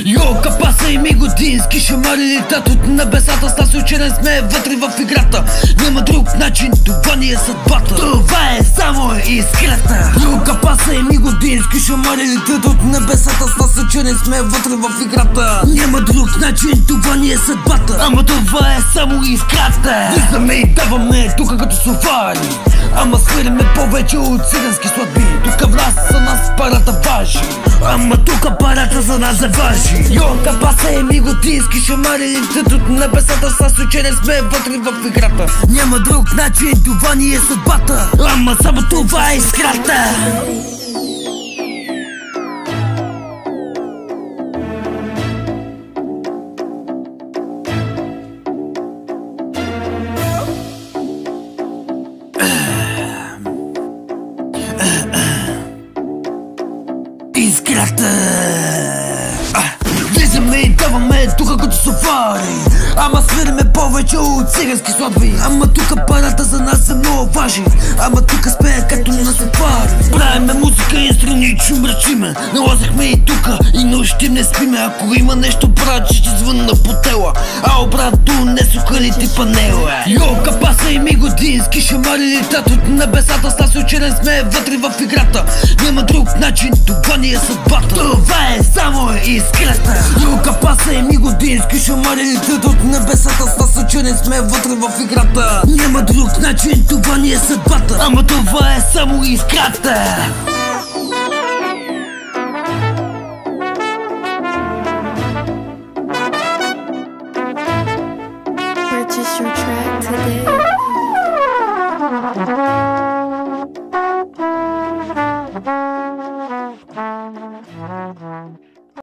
Йо, капаса и ми годински шамари летат от небесата. С нас ученен сме вътре в играта. Няма друг начин, това ни е съдбата. Това е само искрата. Йо, капаса и ми годински шамари летат от небесата. С нас ученен сме вътре в играта. Няма друг начин, това ни е съдбата. Ама това е само искрата. Влизаме и даваме тука като совали. Ама свириме повече от цигански сладби. Тука власт за нас парата важи. Ама тука парата за нас е важи. Йо, капаса и ми годински шамари летят от небесата. С нас ученен сме вътре в играта. Няма друг начин, това ни е съдбата. Ама само това е искрата. Искрата. Влизаме и даваме тука като сафари. Ама свириме повече от цигански сладби. Ама тука парата за нас е много важни. Ама тука сме като на сафари. Правиме музика и странично мрачиме. Налазахме и тука и нощи не спиме. Ако има нещо брат, ще звънна по тела. А брат, донесоха ли ти панела? Йо, капаса и ми годински шамари летат от небесата. С нас ученен сме вътре в играта. Няма друг начин, това ни е съдбата. Това е само искрата. Йо, капаса и ми годински шамари летат от небесата. С нас ученен сме вътре в играта. Няма друг начин, това ни е съдбата. Ама това е само искрата. Purchase your track today.